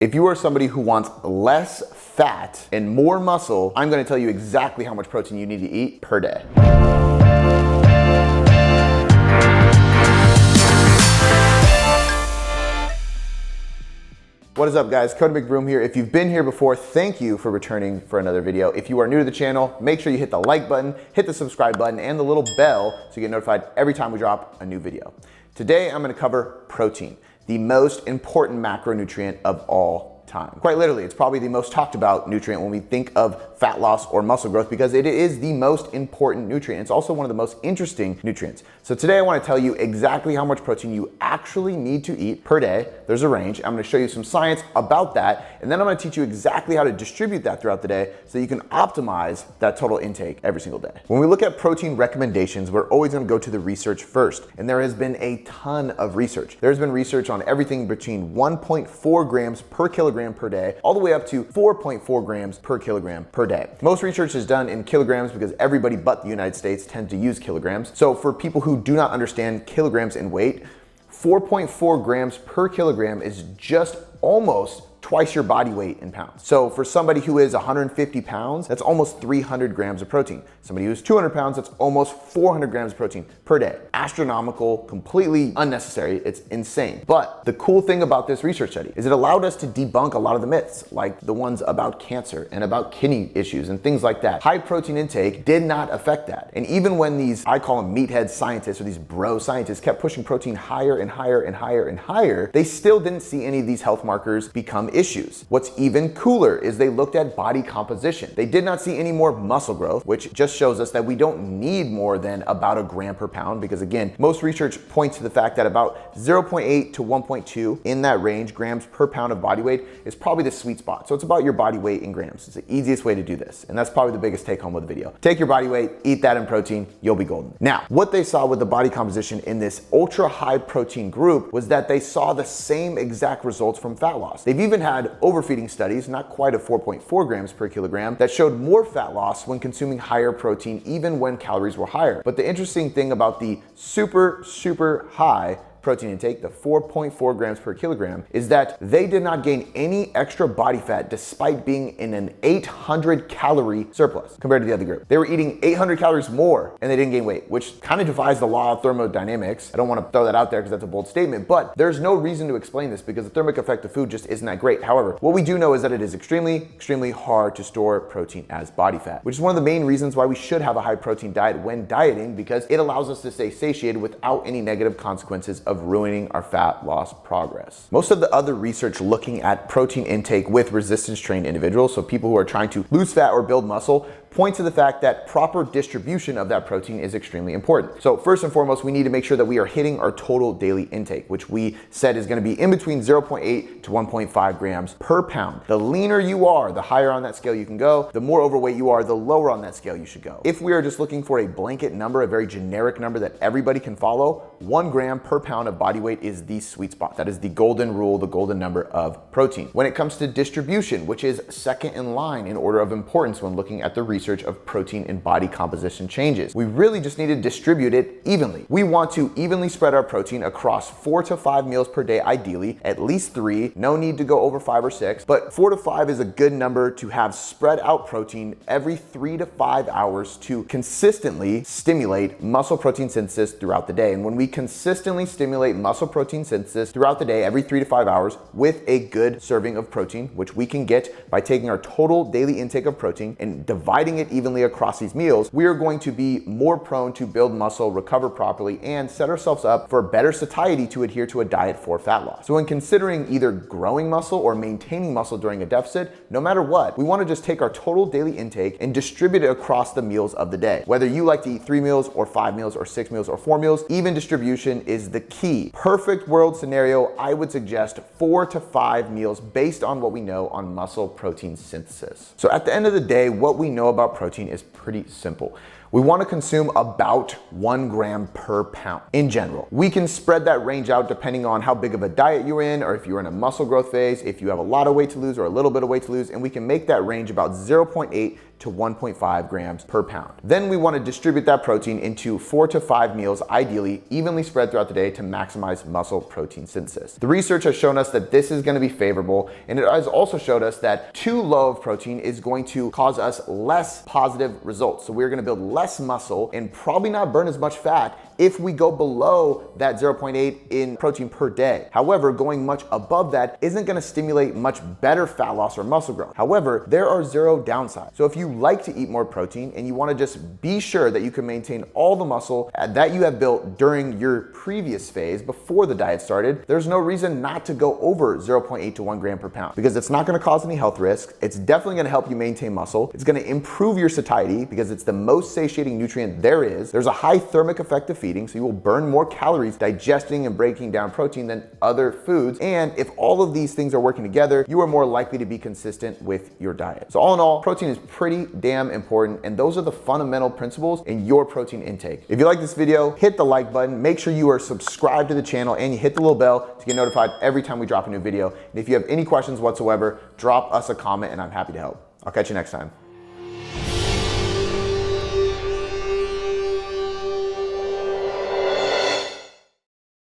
If you are somebody who wants less fat and more muscle, I'm gonna tell you exactly how much protein you need to eat per day. What is up, guys? Cody McBroom here. If you've been here before, thank you for returning for another video. If you are new to the channel, make sure you hit the like button, hit the subscribe button, and the little bell so you get notified every time we drop a new video. Today, I'm gonna cover protein, the most important macronutrient of all time. Quite literally, it's probably the most talked about nutrient when we think of fat loss or muscle growth because it is the most important nutrient. It's also one of the most interesting nutrients. So today I want to tell you exactly how much protein you actually need to eat per day. There's a range. I'm going to show you some science about that, and then I'm going to teach you exactly how to distribute that throughout the day so you can optimize that total intake every single day. When we look at protein recommendations, we're always going to go to the research first, and there has been a ton of research. There's been research on everything between 1.4 grams per kilogram per day, all the way up to 4.4 grams per kilogram per day. Most research is done in kilograms because everybody but the United States tend to use kilograms. So for people who do not understand kilograms in weight, 4.4 grams per kilogram is just almost twice your body weight in pounds. So for somebody who is 150 pounds, that's almost 300 grams of protein. Somebody who's 200 pounds, that's almost 400 grams of protein per day. Astronomical, completely unnecessary, it's insane. But the cool thing about this research study is it allowed us to debunk a lot of the myths, like the ones about cancer and about kidney issues and things like that. High protein intake did not affect that. And even when these, I call them meathead scientists or these bro scientists, kept pushing protein higher and higher and higher and higher, they still didn't see any of these health markers become issues. What's even cooler is they looked at body composition. They did not see any more muscle growth, which just shows us that we don't need more than about a gram per pound, because again, most research points to the fact that about 0.8 to 1.2 in that range grams per pound of body weight is probably the sweet spot. So it's about your body weight in grams. It's the easiest way to do this. And that's probably the biggest take home of the video. Take your body weight, eat that in protein, you'll be golden. Now, what they saw with the body composition in this ultra high protein group was that they saw the same exact results from fat loss. They've even had overfeeding studies, not quite at 4.4 grams per kilogram, that showed more fat loss when consuming higher protein, even when calories were higher. But the interesting thing about the super high protein intake, the 4.4 grams per kilogram, is that they did not gain any extra body fat despite being in an 800 calorie surplus compared to the other group. They were eating 800 calories more and they didn't gain weight, which kind of defies the law of thermodynamics. I don't want to throw that out there because that's a bold statement, but there's no reason to explain this because the thermic effect of food just isn't that great. However, what we do know is that it is extremely hard to store protein as body fat, which is one of the main reasons why we should have a high protein diet when dieting, because it allows us to stay satiated without any negative consequences of ruining our fat loss progress. Most of the other research looking at protein intake with resistance trained individuals, so people who are trying to lose fat or build muscle, point to the fact that proper distribution of that protein is extremely important. So first and foremost, we need to make sure that we are hitting our total daily intake, which we said is gonna be in between 0.8 to 1.5 grams per pound. The leaner you are, the higher on that scale you can go. The more overweight you are, the lower on that scale you should go. If we are just looking for a blanket number, a very generic number that everybody can follow, 1 gram per pound of body weight is the sweet spot. That is the golden rule, the golden number of protein. When it comes to distribution, which is second in line in order of importance when looking at the research of protein and body composition changes, we really just need to distribute it evenly. We want to evenly spread our protein across 4 to 5 meals per day, ideally, at least 3. No need to go over 5 or 6, but 4 to 5 is a good number to have spread out protein every 3 to 5 hours to consistently stimulate muscle protein synthesis throughout the day. And when we consistently stimulate muscle protein synthesis throughout the day, every 3 to 5 hours, with a good serving of protein, which we can get by taking our total daily intake of protein and dividing it evenly across these meals, we are going to be more prone to build muscle, recover properly, and set ourselves up for better satiety to adhere to a diet for fat loss. So when considering either growing muscle or maintaining muscle during a deficit, no matter what, we want to just take our total daily intake and distribute it across the meals of the day. Whether you like to eat 3 meals or 5 meals or 6 meals or 4 meals, even distribution is the key. Perfect world scenario, I would suggest 4 to 5 meals based on what we know on muscle protein synthesis. So at the end of the day, what we know about protein is pretty simple. We want to consume about 1 gram per pound in general. We can spread that range out depending on how big of a diet you're in, or if you're in a muscle growth phase, if you have a lot of weight to lose or a little bit of weight to lose, and we can make that range about 0.8 to 1.5 grams per pound. Then we want to distribute that protein into 4 to 5 meals, ideally evenly spread throughout the day to maximize muscle protein synthesis. The research has shown us that this is going to be favorable, and it has also showed us that too low of protein is going to cause us less positive results. So we're going to build less muscle and probably not burn as much fat if we go below that 0.8 in protein per day. However, going much above that isn't going to stimulate much better fat loss or muscle growth. However, there are 0 downsides. So if you like to eat more protein and you want to just be sure that you can maintain all the muscle that you have built during your previous phase before the diet started, there's no reason not to go over 0.8 to 1 gram per pound, because it's not going to cause any health risks. It's definitely going to help you maintain muscle. It's going to improve your satiety because it's the most satiating nutrient there is. There's a high thermic effect of feeding, so you will burn more calories digesting and breaking down protein than other foods. And if all of these things are working together, you are more likely to be consistent with your diet. So all in all, protein is pretty damn important, and those are the fundamental principles in your protein intake. If you like this video, hit the like button, make sure you are subscribed to the channel, and you hit the little bell to get notified every time we drop a new video. And if you have any questions whatsoever, drop us a comment and I'm happy to help. I'll catch you next time.